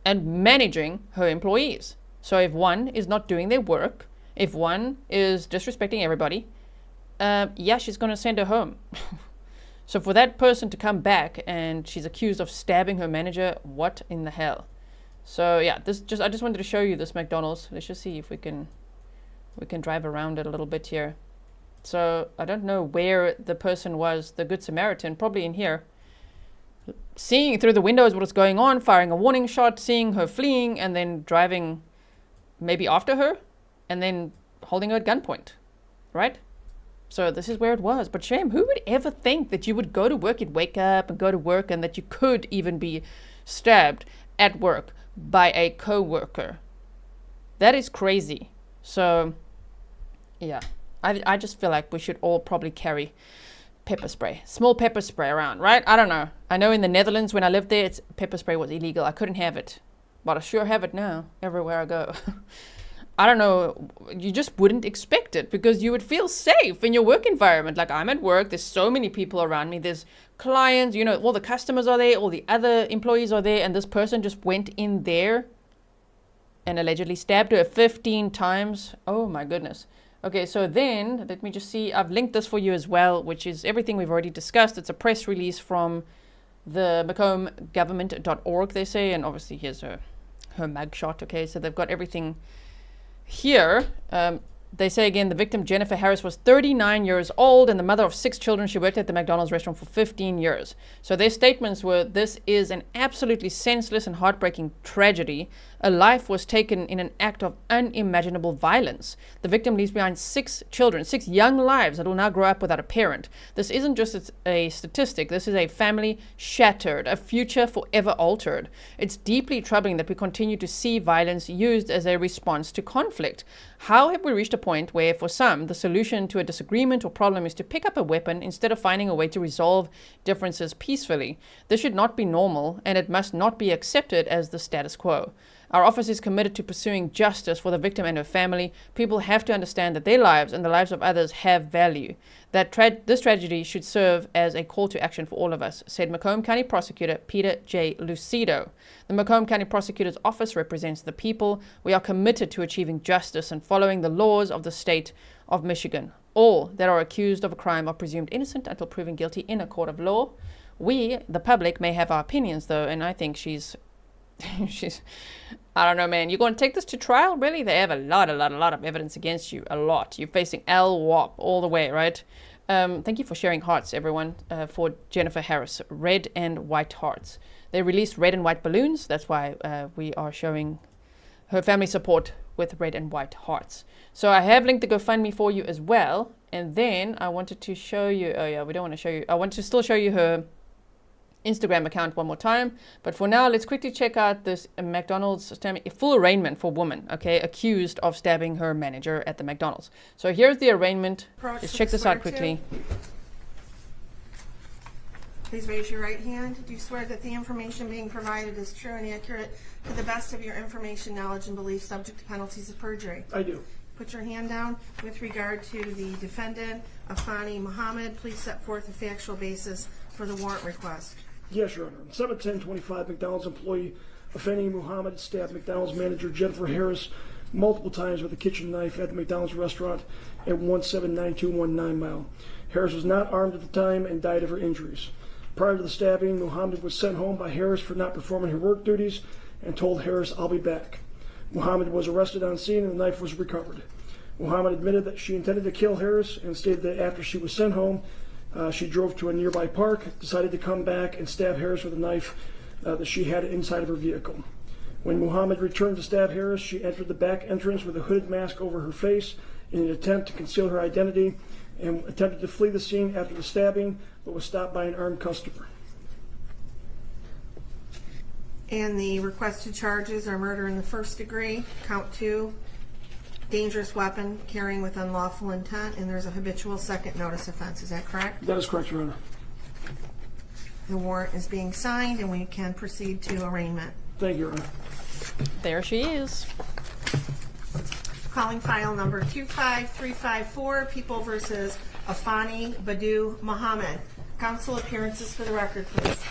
A: and managing her employees. So if one is not doing their work, if one is disrespecting everybody, yeah, she's going to send her home. So for that person to come back and she's accused of stabbing her manager, what in the hell? So yeah, I just wanted to show you this McDonald's. Let's just see if we can drive around it a little bit here. So I don't know where the person was, the Good Samaritan, probably in here. Seeing through the windows what was going on, firing a warning shot, seeing her fleeing, and then driving maybe after her, and then holding her at gunpoint, right? So this is where it was. But shame, who would ever think that you would go to work, you'd wake up and go to work, and that you could even be stabbed at work by a co-worker? That is crazy. So, yeah. I just feel like we should all probably carry pepper spray, small pepper spray around, right? I don't know. I know in the Netherlands when I lived there, pepper spray was illegal. I couldn't have it, but I sure have it now everywhere I go. I don't know. You just wouldn't expect it because you would feel safe in your work environment. Like I'm at work, there's so many people around me. There's clients, all the customers are there, all the other employees are there, and this person just went in there and allegedly stabbed her 15 times. Oh my goodness. Okay, so then, let me just see, I've linked this for you as well, which is everything we've already discussed. It's a press release from the MacombGovernment.org, they say, and obviously here's her mugshot, okay, so they've got everything here. They say again, the victim, Jennifer Harris, was 39 years old and the mother of 6 children. She worked at the McDonald's restaurant for 15 years. So their statements were, this is an absolutely senseless and heartbreaking tragedy. A life was taken in an act of unimaginable violence. The victim leaves behind 6 children, 6 young lives that will now grow up without a parent. This isn't just a statistic. This is a family shattered, a future forever altered. It's deeply troubling that we continue to see violence used as a response to conflict. How have we reached a point where, for some, the solution to a disagreement or problem is to pick up a weapon instead of finding a way to resolve differences peacefully? This should not be normal, and it must not be accepted as the status quo. Our office is committed to pursuing justice for the victim and her family. People have to understand that their lives and the lives of others have value. That this tragedy should serve as a call to action for all of us, said Macomb County Prosecutor Peter J. Lucido. The Macomb County Prosecutor's Office represents the people. We are committed to achieving justice and following the laws of the state of Michigan. All that are accused of a crime are presumed innocent until proven guilty in a court of law. We, the public, may have our opinions, though, and I think she's, I don't know, man. You're going to take this to trial? Really? They have a lot of evidence against you. A lot. You're facing LWOP all the way, right? Thank you for sharing hearts, everyone, for Jennifer Harris. Red and white hearts. They released red and white balloons. That's why we are showing her family support with red and white hearts. So I have linked the GoFundMe for you as well. And then I wanted to show you, oh yeah, we don't want to show you, I want to still show you her Instagram account one more time. But for now, let's quickly check out this McDonald's full arraignment for woman, okay, accused of stabbing her manager at the McDonald's. So here's the arraignment. Let's check this out quickly.
O: Please raise your right hand. Do you swear that the information being provided is true and accurate to the best of your information, knowledge, and belief, subject to penalties of perjury?
P: I do.
O: Put your hand down. With regard to the defendant, Afeni Muhammad, please set forth a factual basis for the warrant request.
P: Yes, Your Honor. On 7/10/25, McDonald's employee Afeni Muhammad stabbed McDonald's manager Jennifer Harris multiple times with a kitchen knife at the McDonald's restaurant at 179219 Mile. Harris was not armed at the time and died of her injuries. Prior to the stabbing, Muhammad was sent home by Harris for not performing her work duties and told Harris, "I'll be back." Muhammad was arrested on scene and the knife was recovered. Muhammad admitted that she intended to kill Harris and stated that after she was sent home, she drove to a nearby park, decided to come back and stab Harris with a knife that she had inside of her vehicle. When Muhammad returned to stab Harris, she entered the back entrance with a hooded mask over her face in an attempt to conceal her identity and attempted to flee the scene after the stabbing, but was stopped by an armed customer.
O: And the requested charges are murder in the first degree, count 2, dangerous weapon carrying with unlawful intent, and there's a habitual second notice offense. Is that correct?
P: That is correct, Your Honor.
O: The warrant is being signed and we can proceed to arraignment.
P: Thank you, Your Honor.
A: There she is.
O: Calling file number 25354, People versus Afeni Muhammad. Counsel appearances for the record, please.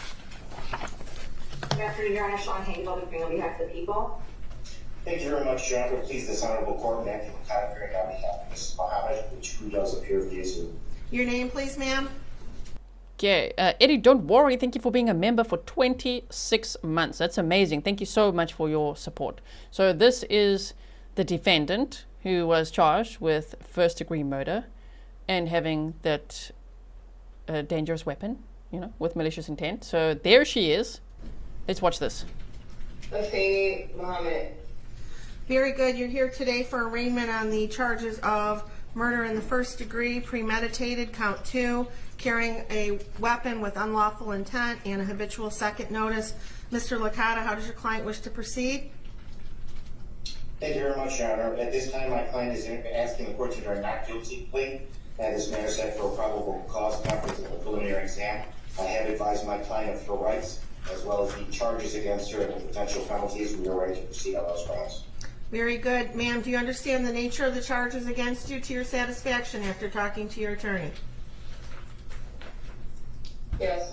Q: Good afternoon, Your Honor. Sean Hayes, on behalf of the people.
R: Thank you very much, Your Honor. Please, this honorable court, Matthew McConaughey, on behalf of Mrs. Muhammad, who does appear to be Issue.
O: Your name, please, ma'am.
A: Okay, Eddie, don't worry. Thank you for being a member for 26 months. That's amazing. Thank you so much for your support. So this is the defendant who was charged with first-degree murder and having that dangerous weapon, you know, with malicious intent. So there she is. Let's watch this.
Q: Afeni Muhammad.
O: Very good. You're here today for arraignment on the charges of murder in the first degree, premeditated, count 2, carrying a weapon with unlawful intent, and a habitual second notice. Mr. Licata, how does your client wish to proceed?
R: Thank you very much, Your Honor. At this time, my client is asking the court to enter a not guilty plea. That is matter set for a probable cause conference of the preliminary exam. I have advised my client of her rights, as well as the charges against her and the potential penalties. We are ready to proceed on those grounds.
O: Very good. Ma'am, do you understand the nature of the charges against you to your satisfaction after talking to your attorney?
Q: Yes.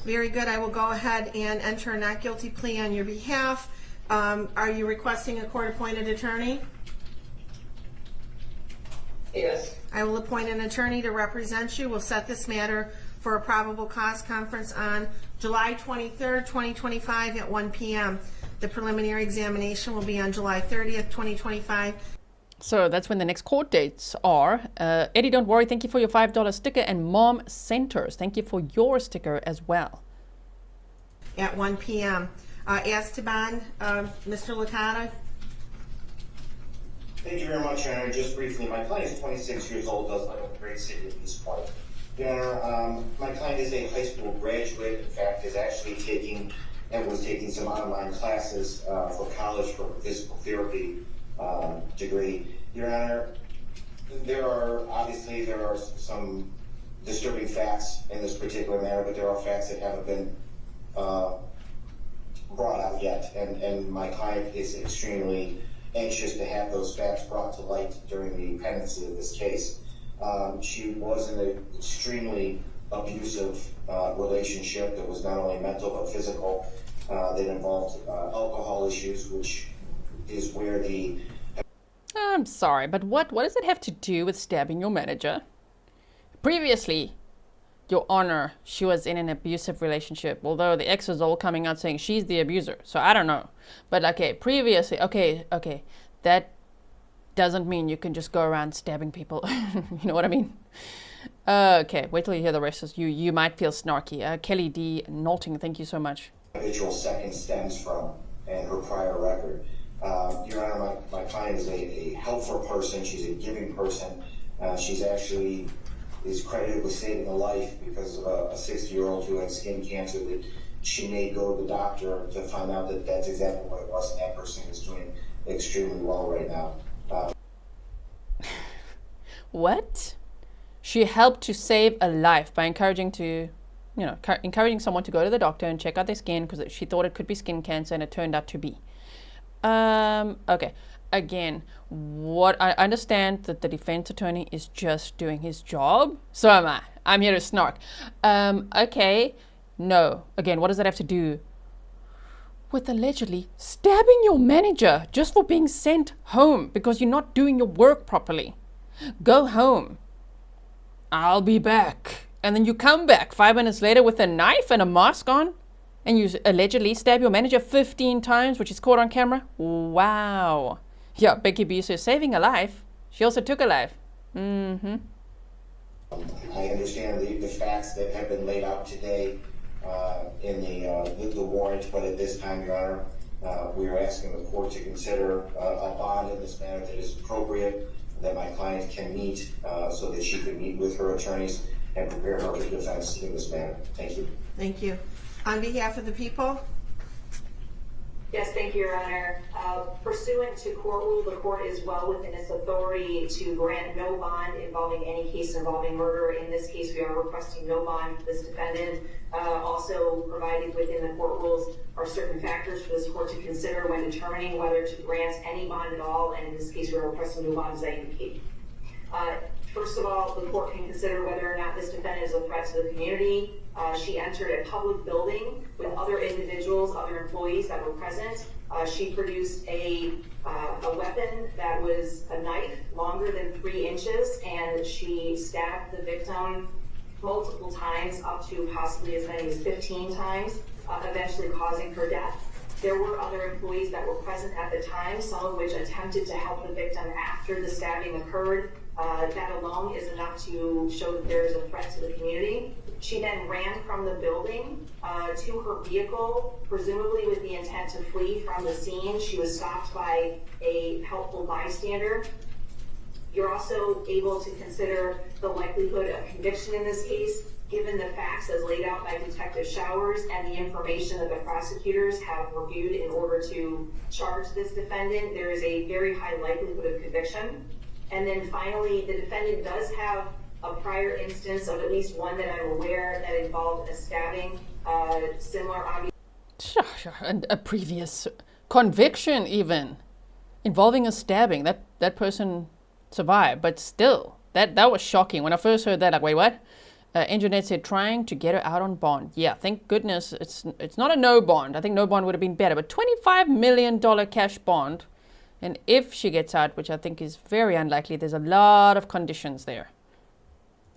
O: Very good. I will go ahead and enter a not guilty plea on your behalf. Are you requesting a court-appointed attorney?
Q: Yes.
O: I will appoint an attorney to represent you. We'll set this matter for a probable cause conference on July 23rd, 2025 at 1 p.m. The preliminary examination will be on July 30th, 2025.
A: So that's when the next court dates are. Eddie, don't worry. Thank you for your $5 sticker. And Mom Centers, thank you for your sticker as well.
O: At 1 p.m. As to bond, Mr. Licata.
R: Thank you very much, Your Honor. Just briefly, my client is 26 years old, does live in the great city of Eastpointe. Your Honor, my client is a high school graduate. In fact, is actually was taking some online classes for college for a physical therapy degree. Your Honor, there are some disturbing facts in this particular matter, but there are facts that haven't been brought out yet, and my client is extremely anxious to have those facts brought to light during the pendency of this case. She was in an extremely abusive relationship that was not only mental but physical, that involved alcohol issues, which is where the...
A: I'm sorry, but what does it have to do with stabbing your manager? Previously, Your Honor, she was in an abusive relationship, although the ex is all coming out saying she's the abuser, so I don't know. But okay, previously, okay, that doesn't mean you can just go around stabbing people. You know what I mean? Okay, wait till you hear the rest of you might feel snarky. Kelly D. Knowlting, thank you so much.
R: Habitual second stems from and her prior record. Your Honor, my client is a helpful person. She's a giving person. She's actually is credited with saving a life because of a 60-year-old who had skin cancer that she may go to the doctor to find out that that's exactly what it was, and that person is doing extremely well right now.
A: What? She helped to save a life by encouraging someone to go to the doctor and check out their skin because she thought it could be skin cancer, and it turned out to be. Okay. Again, what I understand that the defense attorney is just doing his job. So am I. I'm here to snark. Okay. No. Again, what does that have to do with allegedly stabbing your manager just for being sent home because you're not doing your work properly? Go home. I'll be back. And then you come back 5 minutes later with a knife and a mask on, and you allegedly stab your manager 15 times, which is caught on camera. Wow. Yeah, Becky B says saving a life. She also took a life. Mm-hmm.
R: I understand the facts that have been laid out today in the warrant, but at this time, Your Honor, we are asking the court to consider a bond in this matter that is appropriate, that my client can meet so that she can meet with her attorneys and prepare her for defense in this matter. Thank you.
O: Thank you. On behalf of the people?
Q: Yes, thank you, Your Honor. Pursuant to court rule, the court is well within its authority to grant no bond involving any case involving murder. In this case, we are requesting no bond for this defendant. Also provided within the court rules are certain factors for this court to consider when determining whether to grant any bond at all, and in this case, we are requesting no bond as I indicate. First of all, the court can consider whether or not this defendant is a threat to the community. She entered a public building with other individuals, other employees that were present. She produced a weapon that was a knife longer than 3 inches, and she stabbed the victim multiple times, up to possibly as many as 15 times, eventually causing her death. There were other employees that were present at the time, some of which attempted to help the victim after the stabbing occurred. That alone is enough to show that there is a threat to the community. She then ran from the building to her vehicle, presumably with the intent to flee from the scene. She was stopped by a helpful bystander. You're also able to consider the likelihood of conviction in this case, given the facts as laid out by Detective Showers and the information that the prosecutors have reviewed in order to charge this defendant. There is a very high likelihood of conviction. And then finally, the defendant does have a prior instance of at least one that I'm aware that involved a stabbing, similar obvious.
A: And a previous conviction even involving a stabbing. That person survived, but still, that was shocking. When I first heard that, like, wait, what? Engineer said trying to get her out on bond. Yeah, thank goodness it's not a no bond. I think no bond would have been better, but $25 million cash bond. And if she gets out, which I think is very unlikely, there's a lot of conditions there.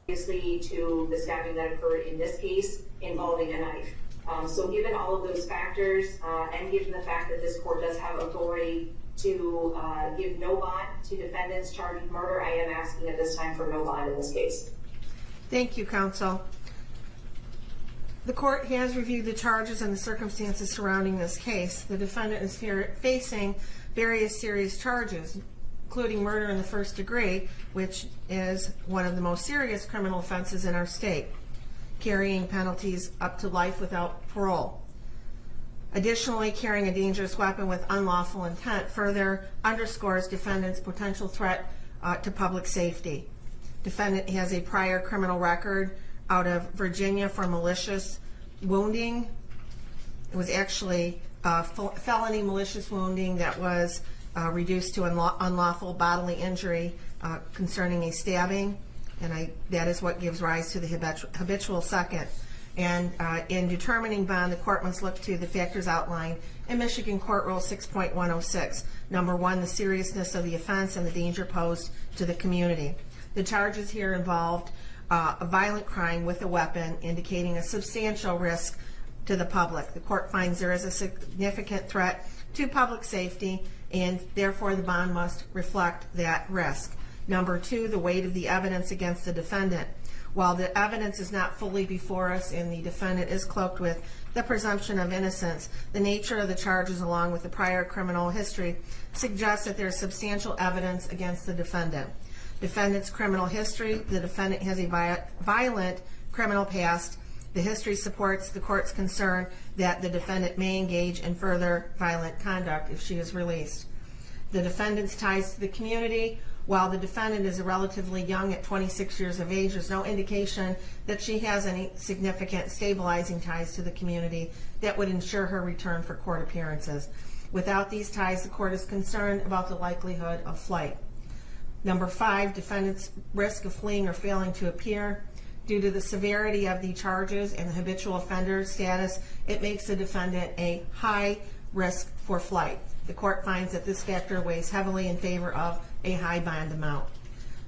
Q: Obviously, to the stabbing that occurred in this case involving a knife. So given all of those factors, and given the fact that this court does have authority to give no bond to defendants charged with murder, I am asking at this time for no bond in this case.
O: Thank you, counsel. The court has reviewed the charges and the circumstances surrounding this case. The defendant is facing various serious charges, including murder in the first degree, which is one of the most serious criminal offenses in our state, carrying penalties up to life without parole. Additionally, carrying a dangerous weapon with unlawful intent further underscores defendant's potential threat to public safety. Defendant has a prior criminal record out of Virginia for malicious wounding. It was actually felony malicious wounding that was reduced to unlawful bodily injury concerning a stabbing, and that is what gives rise to the habitual second. And in determining bond, the court must look to the factors outlined in Michigan Court Rule 6.106. Number one, the seriousness of the offense and the danger posed to the community. The charges here involved a violent crime with a weapon, indicating a substantial risk to the public. The court finds there is a significant threat to public safety, and therefore the bond must reflect that risk. Number two, the weight of the evidence against the defendant. While the evidence is not fully before us and the defendant is cloaked with the presumption of innocence, the nature of the charges along with the prior criminal history suggests that there is substantial evidence against the defendant. Defendant's criminal history: the defendant has a violent criminal past. The history supports the court's concern that the defendant may engage in further violent conduct if she is released. The defendant's ties to the community: while the defendant is relatively young at 26 years of age, there's no indication that she has any significant stabilizing ties to the community that would ensure her return for court appearances. Without these ties, the court is concerned about the likelihood of flight. Number five, defendant's risk of fleeing or failing to appear. Due to the severity of the charges and the habitual offender status, it makes the defendant a high risk for flight. The court finds that this factor weighs heavily in favor of a high bond amount.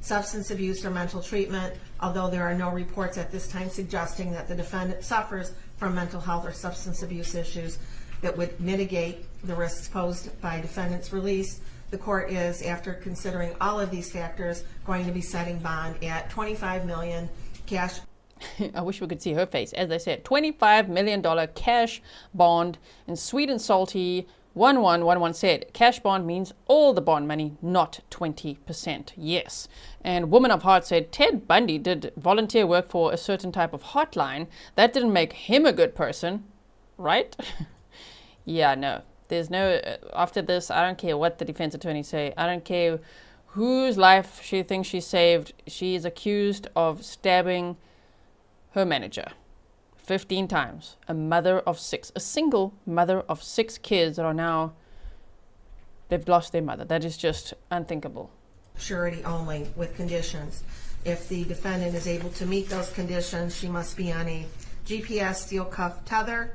O: Substance abuse or mental treatment: although there are no reports at this time suggesting that the defendant suffers from mental health or substance abuse issues that would mitigate the risks posed by defendant's release, the court is, after considering all of these factors, going to be setting bond at $25 million cash.
A: I wish we could see her face. As I said, $25 million cash bond. And sweet and salty 1111 said, cash bond means all the bond money, not 20%. Yes. And Woman of Heart said, Ted Bundy did volunteer work for a certain type of hotline. That didn't make him a good person, right? Yeah, no. There's no, after this, I don't care what the defense attorneys say. I don't care whose life she thinks she saved. She is accused of stabbing her manager 15 times. A mother of 6, a single mother of 6 kids that are now, they've lost their mother. That is just unthinkable.
O: Surety only with conditions. If the defendant is able to meet those conditions, she must be on a GPS steel cuff tether.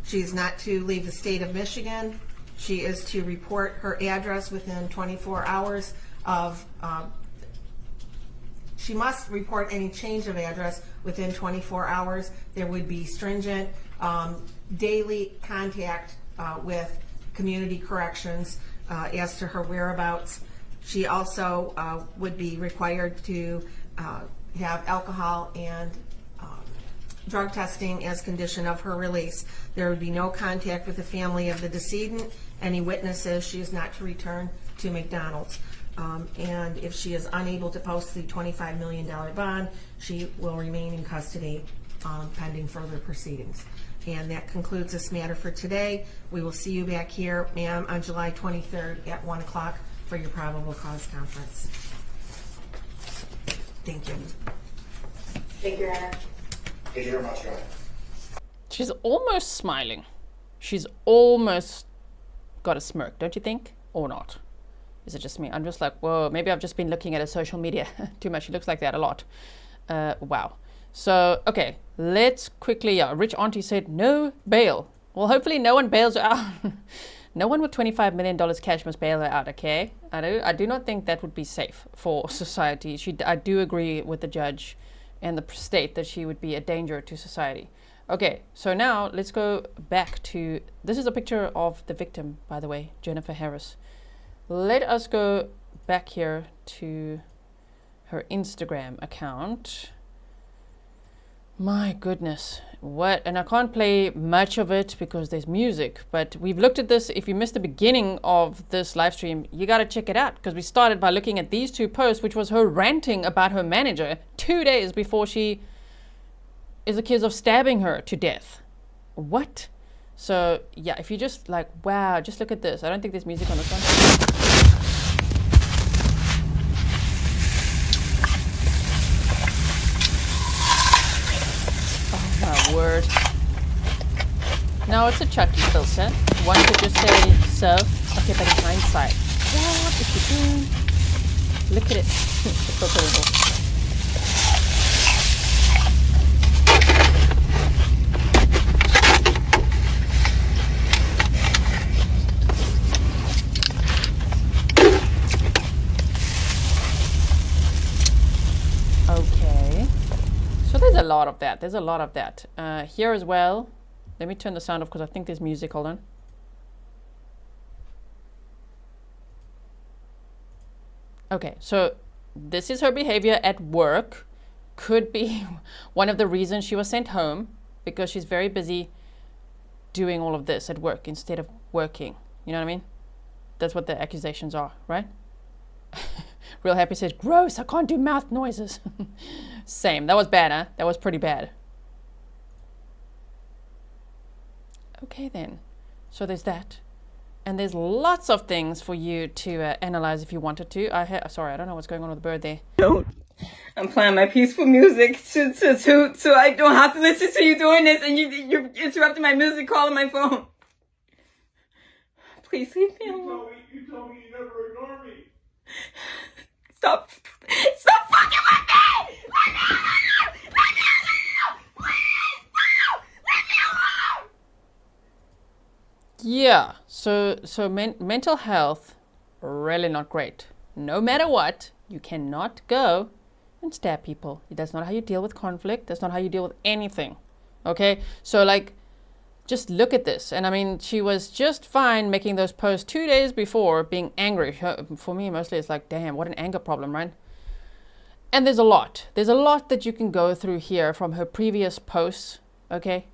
O: She is not to leave the state of Michigan. She is to report her address within 24 hours of, she must report any change of address within 24 hours. There would be stringent daily contact with community corrections as to her whereabouts. She also would be required to have alcohol and drug testing as condition of her release. There would be no contact with the family of the decedent. Any witnesses, she is not to return to McDonald's. And if she is unable to post the $25 million bond, she will remain in custody pending further proceedings. And that concludes this matter for today. We will see you back here, ma'am, on July 23rd at 1 o'clock for your probable cause conference. Thank you.
Q: Thank you, Anna.
R: Thank you very much, John.
A: She's almost smiling. She's almost got a smirk, don't you think? Or not? Is it just me? I'm just like, whoa, maybe I've just been looking at her social media too much. She looks like that a lot. Wow. So, okay, let's quickly, Rich Auntie said no bail. Well, hopefully no one bails her out. No one with $25 million cash must bail her out, okay? I do not think that would be safe for society. I do agree with the judge and the state that she would be a danger to society. Okay, so now let's go back to, this is a picture of the victim, by the way, Jennifer Harris. Let us go back here to her Instagram account. My goodness, what? And I can't play much of it because there's music, but we've looked at this. If you missed the beginning of this live stream, you got to check it out, because we started by looking at these two posts, which was her ranting about her manager 2 days before she is accused of stabbing her to death. What? So yeah, if you just like, wow, just look at this. I don't think there's music on this one. Oh my word. No, it's a Chucky filter. One could just say surf. Okay, but in hindsight, what is she doing? Look at it. The filter removal. Okay, so there's a lot of that. There's a lot of that. Here as well. Let me turn the sound off because I think there's music. Hold on. Okay, so this is her behavior at work. Could be one of the reasons she was sent home, because she's very busy doing all of this at work instead of working. You know what I mean? That's what the accusations are, right? Real Happy says, gross, I can't do mouth noises. Same. That was bad, huh? That was pretty bad. Okay, then. So there's that. And there's lots of things for you to analyze if you wanted to. Sorry, I don't know what's going on with the bird there.
B: Don't. I'm playing my peaceful music so I don't have to listen to you doing this, and you're interrupting my music call on my phone. Please leave me alone.
P: You told me you never ignore me.
B: Stop fucking with me! Leave me alone! Leave me alone! Please, stop! Leave me alone!
A: Yeah, so mental health, really not great. No matter what, you cannot go and stab people. That's not how you deal with conflict. That's not how you deal with anything. Okay, so like, just look at this. And I mean, she was just fine making those posts 2 days before, being angry. For me, mostly it's like, damn, what an anger problem, right? And there's a lot. There's a lot that you can go through here from her previous posts, okay?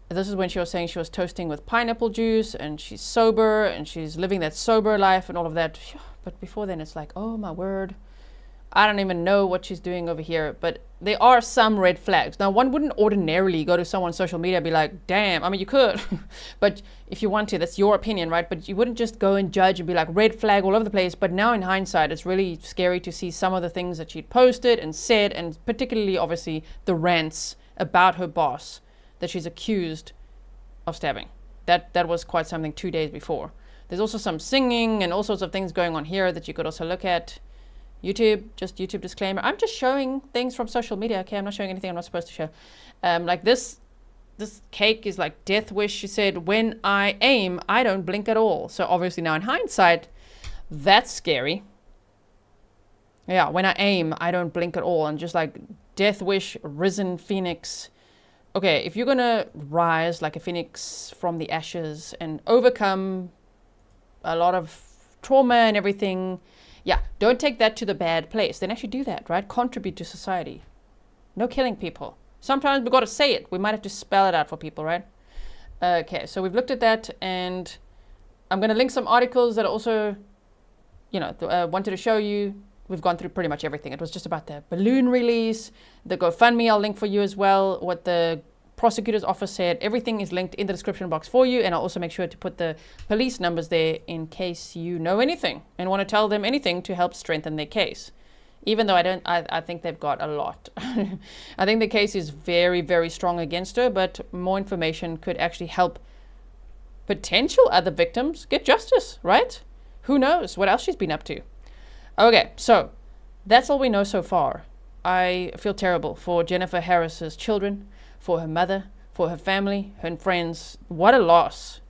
A: This is when she was saying she was toasting with pineapple juice and she's sober and she's living that sober life and all of that. But before then, it's like, oh my word. I don't even know what she's doing over here, but there are some red flags. Now, one wouldn't ordinarily go to someone's social media and be like, damn, I mean, you could, but if you want to, that's your opinion, right? But you wouldn't just go and judge and be like, red flag all over the place. But now in hindsight, it's really scary to see some of the things that she'd posted and said, and particularly, obviously, the rants about her boss that she's accused of stabbing. That was quite something 2 days before. There's also some singing and all sorts of things going on here that you could also look at. YouTube, just YouTube disclaimer. I'm just showing things from social media, okay? I'm not showing anything I'm not supposed to show. Like this cake is like death wish. She said, when I aim, I don't blink at all. So obviously now in hindsight, that's scary. Yeah, when I aim, I don't blink at all. And just like death wish, risen phoenix. Okay, if you're gonna rise like a phoenix from the ashes and overcome a lot of trauma and everything, yeah, don't take that to the bad place. Then actually do that, right? Contribute to society. No killing people. Sometimes we've got to say it. We might have to spell it out for people, right? Okay, so we've looked at that, and I'm going to link some articles that also, you know, wanted to show you. We've gone through pretty much everything. It was just about the balloon release, the GoFundMe I'll link for you as well, what the prosecutor's office said. Everything is linked in the description box for you, and I'll also make sure to put the police numbers there in case you know anything and want to tell them anything to help strengthen their case. Even though I think they've got a lot. I think the case is very, very strong against her, but more information could actually help potential other victims get justice, right? Who knows what else she's been up to. Okay, so that's all we know so far. I feel terrible for Jennifer Harris's children, for her mother, for her family, her friends. What a loss.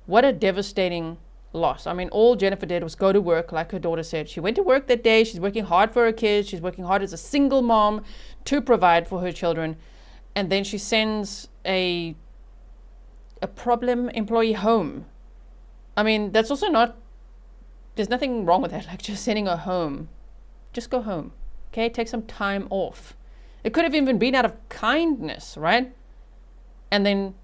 A: What a devastating loss. I mean, all Jennifer did was go to work, like her daughter said. She went to work that day. She's working hard for her kids. She's working hard as a single mom to provide for her children. and then she sends a problem employee home. I mean, that's also not, there's nothing wrong with that, like just sending her home. Just go home, okay? Take some time off. It could have even been out of kindness, right? And then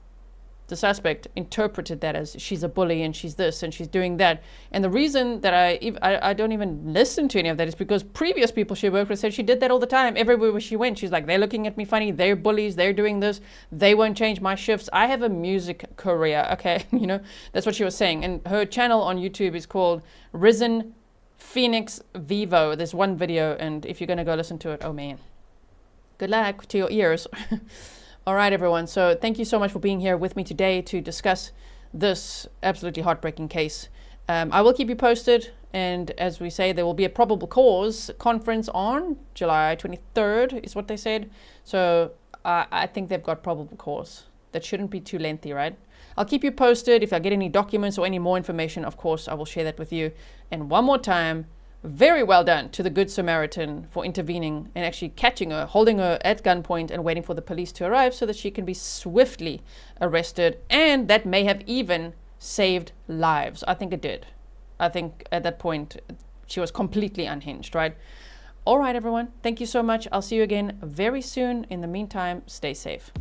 A: the suspect interpreted that as she's a bully and she's this and she's doing that. And the reason that I don't even listen to any of that is because previous people she worked with said she did that all the time. Everywhere where she went, she's like, they're looking at me funny, they're bullies, they're doing this, they won't change my shifts. I have a music career, okay? You know, that's what she was saying. And her channel on YouTube is called Risen Phoenix Vivo. There's one video, and if you're going to go listen to it, oh man, good luck to your ears. All right, everyone. So thank you so much for being here with me today to discuss this absolutely heartbreaking case. I will keep you posted. And as we say, there will be a probable cause conference on July 23rd is what they said. So I think they've got probable cause. That shouldn't be too lengthy, right? I'll keep you posted. If I get any documents or any more information, of course, I will share that with you. And one more time, very well done to the Good Samaritan for intervening and actually catching her, holding her at gunpoint and waiting for the police to arrive so that she can be swiftly arrested. And that may have even saved lives. I think it did. I think at that point, she was completely unhinged, right? All right, everyone. Thank you so much. I'll see you again very soon. In the meantime, stay safe.